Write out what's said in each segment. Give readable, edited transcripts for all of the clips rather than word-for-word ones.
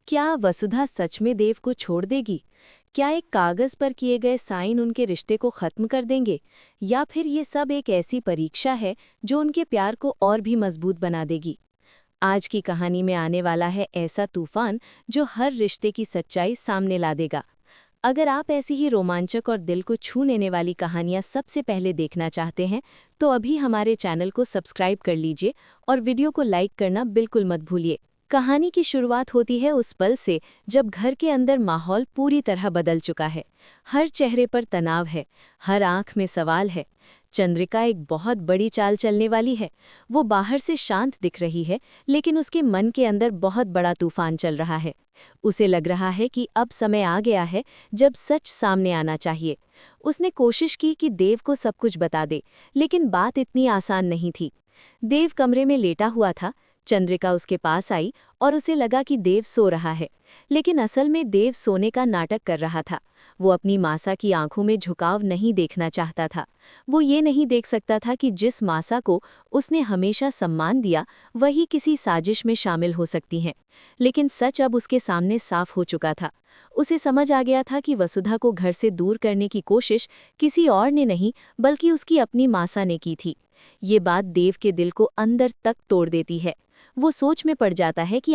क्या वसुधा सच में देव को छोड़ देगी? क्या एक कागज पर किए गए साइन उनके रिश्ते को खत्म कर देंगे, या फिर ये सब एक ऐसी परीक्षा है जो उनके प्यार को और भी मजबूत बना देगी? आज की कहानी में आने वाला है ऐसा तूफान जो हर रिश्ते की सच्चाई सामने ला देगा। अगर आप ऐसी ही रोमांचक और दिल को छू लेने वाली कहानियां सबसे पहले देखना चाहते हैं, तो अभी हमारे चैनल को सब्सक्राइब कर लीजिए और वीडियो को लाइक करना बिल्कुल मत भूलिए। कहानी की शुरुआत होती है उस पल से जब घर के अंदर माहौल पूरी तरह बदल चुका है। हर चेहरे पर तनाव है, हर आंख में सवाल है। चंद्रिका एक बहुत बड़ी चाल चलने वाली है। वो बाहर से शांत दिख रही है, लेकिन उसके मन के अंदर बहुत बड़ा तूफान चल रहा है। उसे लग रहा है कि अब समय आ गया है जब सच सामने आना चाहिए। उसने कोशिश की कि देव को सब कुछ बता दे, लेकिन बात इतनी आसान नहीं थी। देव कमरे में लेटा हुआ था। चंद्रिका उसके पास आई और उसे लगा कि देव सो रहा है, लेकिन असल में देव सोने का नाटक कर रहा था। वो अपनी मासा की आंखों में झुकाव नहीं देखना चाहता था। वो ये नहीं देख सकता था कि जिस मासा को उसने हमेशा सम्मान दिया, वही किसी साजिश में शामिल हो सकती हैं। लेकिन सच अब उसके सामने साफ हो चुका था। उसे समझ आ गया था कि वसुधा को घर से दूर करने की कोशिश किसी और ने नहीं, बल्कि उसकी अपनी मासा ने की थी। ये बात देव के दिल को अंदर तक तोड़ देती है। वो सोच में पड़ जाता है कि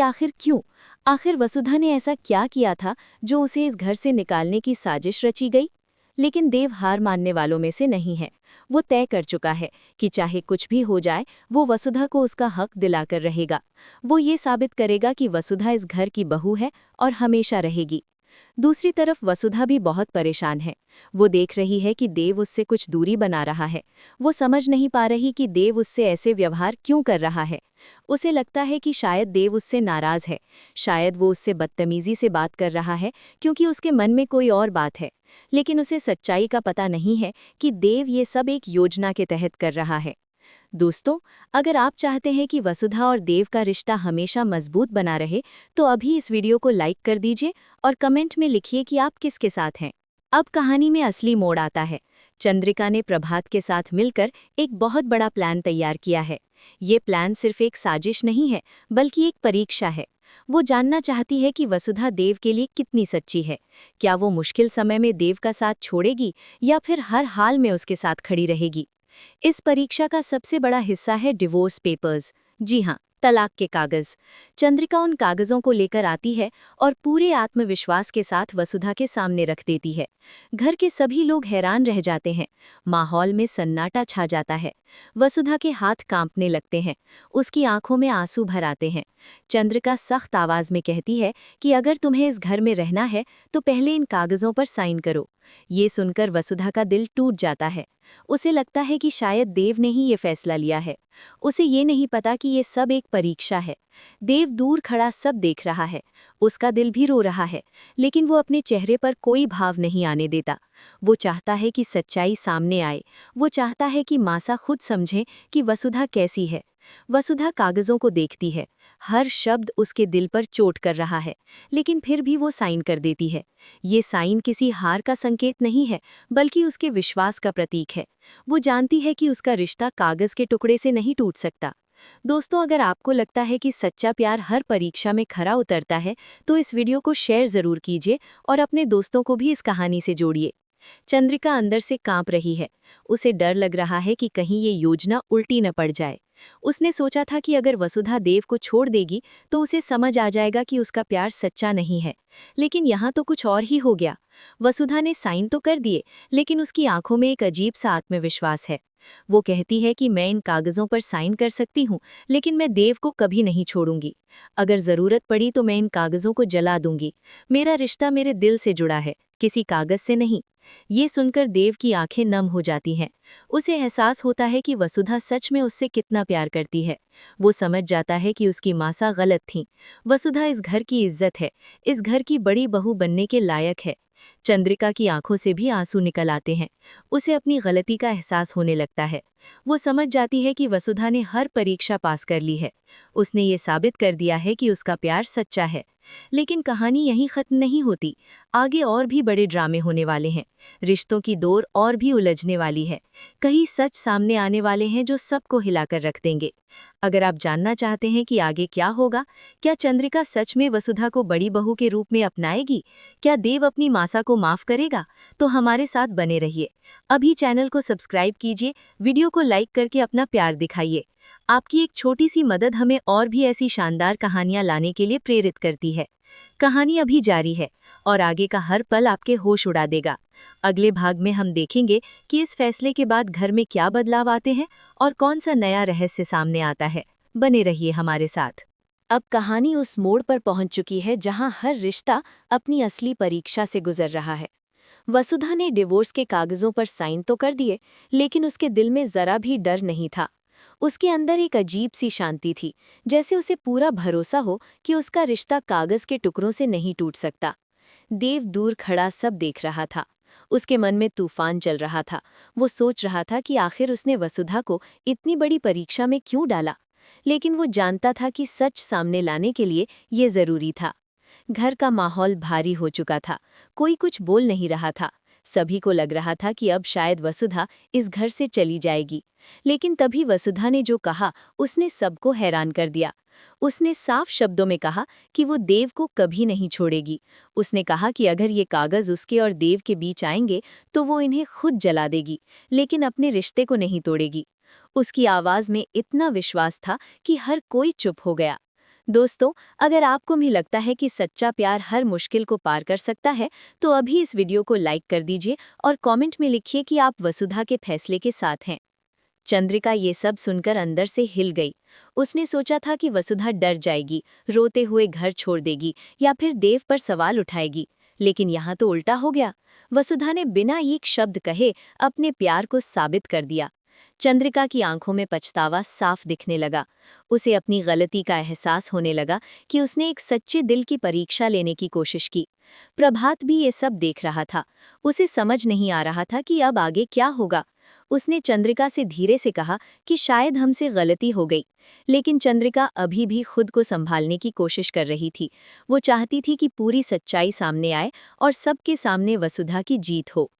आखिर वसुधा ने ऐसा क्या किया था जो उसे इस घर से निकालने की साजिश रची गई। लेकिन देव हार मानने वालों में से नहीं है। वो तय कर चुका है कि चाहे कुछ भी हो जाए, वो वसुधा को उसका हक दिलाकर रहेगा। वो ये साबित करेगा कि वसुधा इस घर की बहू है और हमेशा रहेगी। दूसरी तरफ वसुधा भी बहुत परेशान है। वो देख रही है कि देव उससे कुछ दूरी बना रहा है। वो समझ नहीं पा रही कि देव उससे ऐसे व्यवहार क्यों कर रहा है। उसे लगता है कि शायद देव उससे नाराज है, शायद वो उससे बदतमीजी से बात कर रहा है क्योंकि उसके मन में कोई और बात है। लेकिन उसे सच्चाई का पता नहीं है कि देव ये सब एक योजना के तहत कर रहा है। दोस्तों, अगर आप चाहते हैं कि वसुधा और देव का रिश्ता हमेशा मजबूत बना रहे, तो अभी इस वीडियो को लाइक कर दीजिए और कमेंट में लिखिए कि आप किसके साथ हैं। अब कहानी में असली मोड़ आता है। चंद्रिका ने प्रभात के साथ मिलकर एक बहुत बड़ा प्लान तैयार किया है। ये प्लान सिर्फ एक साजिश नहीं है, बल्कि एक परीक्षा है। वो जानना चाहती है कि वसुधा देव के लिए कितनी सच्ची है। क्या वो मुश्किल समय में देव का साथ छोड़ेगी या फिर हर हाल में उसके साथ खड़ी रहेगी। इस परीक्षा का सबसे बड़ा हिस्सा है डिवोर्स पेपर्स। जी हाँ, तलाक के कागज। चंद्रिका उन कागजों को लेकर आती है और पूरे आत्मविश्वास के साथ वसुधा के सामने रख देती है। घर के सभी लोग हैरान रह जाते हैं। माहौल में सन्नाटा छा जाता है। वसुधा के हाथ कांपने लगते हैं, उसकी आंखों में आंसू भर आते हैं। चंद्रिका सख्त आवाज में कहती है कि अगर तुम्हें इस घर में रहना है तो पहले इन कागजों पर साइन करो। ये सुनकर वसुधा का दिल टूट जाता है। उसे लगता है कि शायद देव ने ही ये फैसला लिया है। उसे ये नहीं पता कि ये सब एक परीक्षा है। देव दूर खड़ा सब देख रहा है। उसका दिल भी रो रहा है, लेकिन वो अपने चेहरे पर कोई भाव नहीं आने देता। वो चाहता है कि सच्चाई सामने आए। वो चाहता है कि मासा खुद समझे कि वसुधा कैसी है। वसुधा कागजों को देखती है। हर शब्द उसके दिल पर चोट कर रहा है, लेकिन फिर भी वो साइन कर देती है। ये साइन किसी हार का संकेत नहीं है, बल्कि उसके विश्वास का प्रतीक है। वो जानती है कि उसका रिश्ता कागज के टुकड़े से नहीं टूट सकता। दोस्तों, अगर आपको लगता है कि सच्चा प्यार हर परीक्षा में खरा उतरता है, तो इस वीडियो को शेयर जरूर कीजिए और अपने दोस्तों को भी इस कहानी से जोड़िए। चंद्रिका अंदर से कांप रही है। उसे डर लग रहा है कि कहीं ये योजना उल्टी न पड़ जाए। उसने सोचा था कि अगर वसुधा देव को छोड़ देगी तो उसे समझ आ जाएगा कि उसका प्यार सच्चा नहीं है, लेकिन यहाँ तो कुछ और ही हो गया। वसुधा ने साइन तो कर दिए, लेकिन उसकी आंखों में एक अजीब सा आत्मविश्वास है। वो कहती है कि मैं इन कागजों पर साइन कर सकती हूँ, लेकिन मैं देव को कभी नहीं छोड़ूंगी। अगर जरूरत पड़ी तो मैं इन कागजों को जला दूंगी। मेरा रिश्ता मेरे दिल से जुड़ा है, किसी कागज से नहीं। ये सुनकर देव की आंखें नम हो जाती हैं। उसे एहसास होता है कि वसुधा सच में उससे कितना प्यार करती है। वो समझ जाता है कि उसकी मासा गलत थी। वसुधा इस घर की इज्जत है, इस घर की बड़ी बहू बनने के लायक है। चंद्रिका की आंखों से भी आंसू निकल आते हैं। उसे अपनी गलती का एहसास होने लगता है। वो समझ जाती है कि वसुधा ने हर परीक्षा पास कर ली है। उसने ये साबित कर दिया है कि उसका प्यार सच्चा है। लेकिन कहानी यहीं खत्म नहीं होती। आगे और भी बड़े ड्रामे होने वाले हैं। रिश्तों की डोर और भी उलझने वाली है। कई सच सामने आने वाले हैं जो सबको हिलाकर रख देंगे। अगर आप जानना चाहते हैं कि आगे क्या होगा, क्या चंद्रिका सच में वसुधा को बड़ी बहू के रूप में अपनाएगी, क्या देव अपनी मासा को माफ करेगा, तो हमारे साथ बने रहिए। अभी चैनल को सब्सक्राइब कीजिए, वीडियो को लाइक करके अपना प्यार दिखाइए। आपकी एक छोटी सी मदद हमें और भी ऐसी शानदार कहानियां लाने के लिए प्रेरित करती है। कहानी अभी जारी है और आगे का हर पल आपके होश उड़ा देगा। अगले भाग में हम देखेंगे कि इस फैसले के बाद घर में क्या बदलाव आते हैं और कौन सा नया रहस्य सामने आता है। बने रहिए हमारे साथ। अब कहानी उस मोड़ पर पहुंच चुकी है जहां हर रिश्ता अपनी असली परीक्षा से गुजर रहा है। वसुधा ने डिवोर्स के कागजों पर साइन तो कर दिए, लेकिन उसके दिल में जरा भी डर नहीं था। उसके अंदर एक अजीब सी शांति थी, जैसे उसे पूरा भरोसा हो कि उसका रिश्ता कागज के टुकड़ों से नहीं टूट सकता। देव दूर खड़ा सब देख रहा था। उसके मन में तूफान चल रहा था। वो सोच रहा था कि आखिर उसने वसुधा को इतनी बड़ी परीक्षा में क्यों डाला, लेकिन वो जानता था कि सच सामने लाने के लिए ये जरूरी था। घर का माहौल भारी हो चुका था। कोई कुछ बोल नहीं रहा था। सभी को लग रहा था कि अब शायद वसुधा इस घर से चली जाएगी। लेकिन तभी वसुधा ने जो कहा, उसने सबको हैरान कर दिया। उसने साफ शब्दों में कहा कि वो देव को कभी नहीं छोड़ेगी। उसने कहा कि अगर ये कागज उसके और देव के बीच आएंगे तो वो इन्हें खुद जला देगी, लेकिन अपने रिश्ते को नहीं तोड़ेगी। उसकी आवाज में इतना विश्वास था कि हर कोई चुप हो गया। दोस्तों, अगर आपको भी लगता है कि सच्चा प्यार हर मुश्किल को पार कर सकता है, तो अभी इस वीडियो को लाइक कर दीजिए और कमेंट में लिखिए कि आप वसुधा के फैसले के साथ हैं। चंद्रिका ये सब सुनकर अंदर से हिल गई। उसने सोचा था कि वसुधा डर जाएगी, रोते हुए घर छोड़ देगी या फिर देव पर सवाल उठाएगी, लेकिन यहाँ तो उल्टा हो गया। वसुधा ने बिना एक शब्द कहे अपने प्यार को साबित कर दिया। चंद्रिका की आंखों में पछतावा साफ दिखने लगा। उसे अपनी गलती का एहसास होने लगा कि उसने एक सच्चे दिल की परीक्षा लेने की कोशिश की। प्रभात भी ये सब देख रहा था। उसे समझ नहीं आ रहा था कि अब आगे क्या होगा। उसने चंद्रिका से धीरे से कहा कि शायद हमसे गलती हो गई, लेकिन चंद्रिका अभी भी खुद को संभालने की कोशिश कर रही थी। वो चाहती थी कि पूरी सच्चाई सामने आए और सबके सामने वसुधा की जीत हो।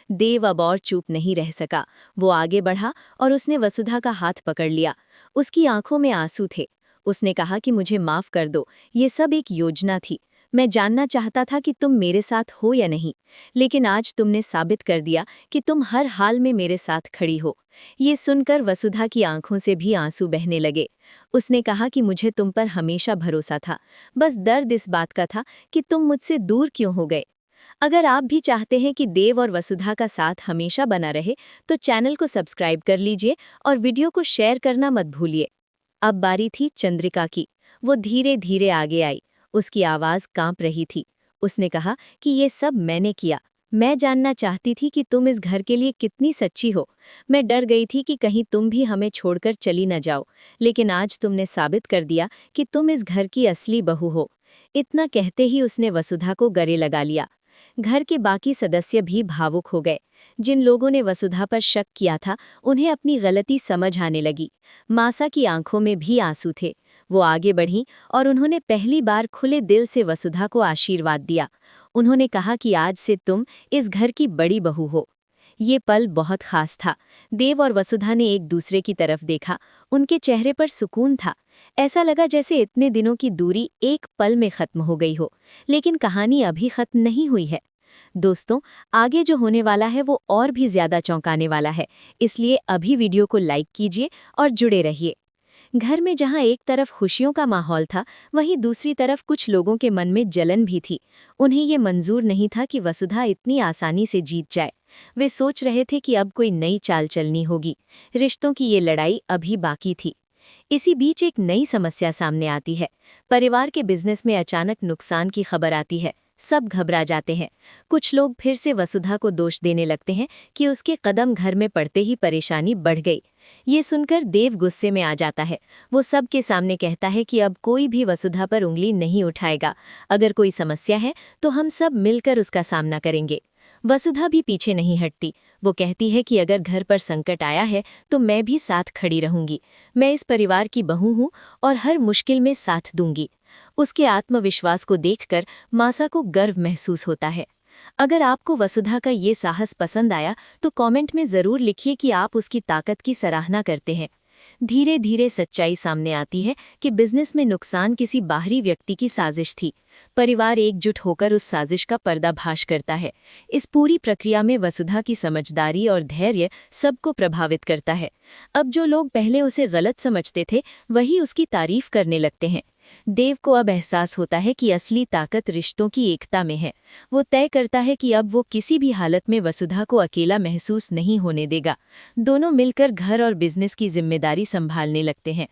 देव अब और चुप नहीं रह सका। वो आगे बढ़ा और उसने वसुधा का हाथ पकड़ लिया। उसकी आंखों में आंसू थे। उसने कहा कि मुझे माफ कर दो, ये सब एक योजना थी। मैं जानना चाहता था कि तुम मेरे साथ हो या नहीं, लेकिन आज तुमने साबित कर दिया कि तुम हर हाल में मेरे साथ खड़ी हो। ये सुनकर वसुधा की आंखों से भी आंसू बहने लगे। उसने कहा कि मुझे तुम पर हमेशा भरोसा था, बस दर्द इस बात का था कि तुम मुझसे दूर क्यों हो गए। अगर आप भी चाहते हैं कि देव और वसुधा का साथ हमेशा बना रहे, तो चैनल को सब्सक्राइब कर लीजिए और वीडियो को शेयर करना मत भूलिए। अब बारी थी चंद्रिका की। वो धीरे धीरे आगे आई। उसकी आवाज़ कांप रही थी। उसने कहा कि ये सब मैंने किया। मैं जानना चाहती थी कि तुम इस घर के लिए कितनी सच्ची हो। मैं डर गई थी कि कहीं तुम भी हमें छोड़कर चली न जाओ, लेकिन आज तुमने साबित कर दिया कि तुम इस घर की असली बहू हो। इतना कहते ही उसने वसुधा को गले लगा लिया। घर के बाकी सदस्य भी भावुक हो गए। जिन लोगों ने वसुधा पर शक किया था, उन्हें अपनी गलती समझ आने लगी। मासा की आंखों में भी आंसू थे। वो आगे बढ़ी और उन्होंने पहली बार खुले दिल से वसुधा को आशीर्वाद दिया। उन्होंने कहा कि आज से तुम इस घर की बड़ी बहू हो। ये पल बहुत खास था। देव और वसुधा ने एक दूसरे की तरफ देखा। उनके चेहरे पर सुकून था। ऐसा लगा जैसे इतने दिनों की दूरी एक पल में खत्म हो गई हो। लेकिन कहानी अभी खत्म नहीं हुई है। दोस्तों, आगे जो होने वाला है वो और भी ज्यादा चौंकाने वाला है, इसलिए अभी वीडियो को लाइक कीजिए और जुड़े रहिए। घर में जहां एक तरफ खुशियों का माहौल था, वहीं दूसरी तरफ कुछ लोगों के मन में जलन भी थी। उन्हें ये मंजूर नहीं था कि वसुधा इतनी आसानी से जीत जाए। वे सोच रहे थे कि अब कोई नई चाल चलनी होगी। रिश्तों की ये लड़ाई अभी बाकी थी। इसी बीच एक नई समस्या सामने आती है। परिवार के बिजनेस में अचानक नुकसान की खबर आती है। सब घबरा जाते हैं। कुछ लोग फिर से वसुधा को दोष देने लगते हैं कि उसके कदम घर में पड़ते ही परेशानी बढ़ गई। ये सुनकर देव गुस्से में आ जाता है। वो सबके सामने कहता है कि अब कोई भी वसुधा पर उंगली नहीं उठाएगा। अगर कोई समस्या है तो हम सब मिलकर उसका सामना करेंगे। वसुधा भी पीछे नहीं हटती। वो कहती है कि अगर घर पर संकट आया है तो मैं भी साथ खड़ी रहूंगी। मैं इस परिवार की बहू हूँ और हर मुश्किल में साथ दूंगी। उसके आत्मविश्वास को देखकर मासा को गर्व महसूस होता है। अगर आपको वसुधा का ये साहस पसंद आया तो कमेंट में ज़रूर लिखिए कि आप उसकी ताकत की सराहना करते हैं। धीरे धीरे सच्चाई सामने आती है कि बिजनेस में नुकसान किसी बाहरी व्यक्ति की साजिश थी। परिवार एकजुट होकर उस साजिश का पर्दाफाश करता है। इस पूरी प्रक्रिया में वसुधा की समझदारी और धैर्य सबको प्रभावित करता है। अब जो लोग पहले उसे गलत समझते थे, वही उसकी तारीफ करने लगते हैं। देव को अब एहसास होता है कि असली ताकत रिश्तों की एकता में है। वो तय करता है कि अब वो किसी भी हालत में वसुधा को अकेला महसूस नहीं होने देगा। दोनों मिलकर घर और बिजनेस की जिम्मेदारी संभालने लगते हैं।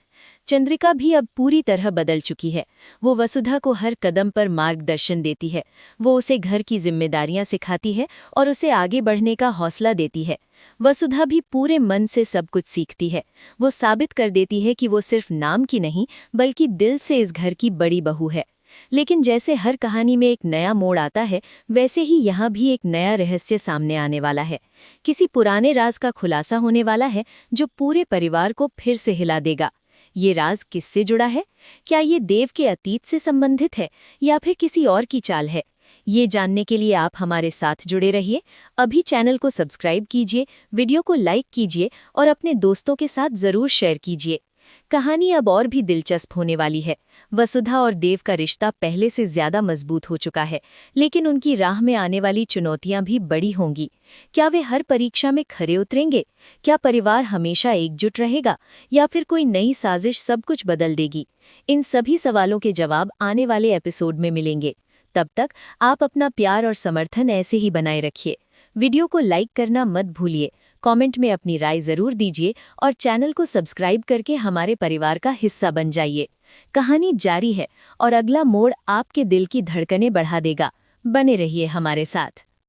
चंद्रिका भी अब पूरी तरह बदल चुकी है। वो वसुधा को हर कदम पर मार्गदर्शन देती है। वो उसे घर की जिम्मेदारियां सिखाती है और उसे आगे बढ़ने का हौसला देती है। वसुधा भी पूरे मन से सब कुछ सीखती है। वो साबित कर देती है कि वो सिर्फ नाम की नहीं, बल्कि दिल से इस घर की बड़ी बहू है। लेकिन जैसे हर कहानी में एक नया मोड़ आता है, वैसे ही यहाँ भी एक नया रहस्य सामने आने वाला है। किसी पुराने राज का खुलासा होने वाला है जो पूरे परिवार को फिर से हिला देगा। ये राज किससे जुड़ा है? क्या ये देव के अतीत से संबंधित है या फिर किसी और की चाल है? ये जानने के लिए आप हमारे साथ जुड़े रहिए। अभी चैनल को सब्सक्राइब कीजिए, वीडियो को लाइक कीजिए और अपने दोस्तों के साथ जरूर शेयर कीजिए। कहानी अब और भी दिलचस्प होने वाली है। वसुधा और देव का रिश्ता पहले से ज्यादा मजबूत हो चुका है, लेकिन उनकी राह में आने वाली चुनौतियां भी बड़ी होंगी। क्या वे हर परीक्षा में खरे उतरेंगे? क्या परिवार हमेशा एकजुट रहेगा या फिर कोई नई साजिश सब कुछ बदल देगी? इन सभी सवालों के जवाब आने वाले एपिसोड में मिलेंगे। तब तक आप अपना प्यार और समर्थन ऐसे ही बनाए रखिए। वीडियो को लाइक करना मत भूलिए, कमेंट में अपनी राय जरूर दीजिए और चैनल को सब्सक्राइब करके हमारे परिवार का हिस्सा बन जाइए। कहानी जारी है और अगला मोड़ आपके दिल की धड़कनें बढ़ा देगा। बने रहिए हमारे साथ।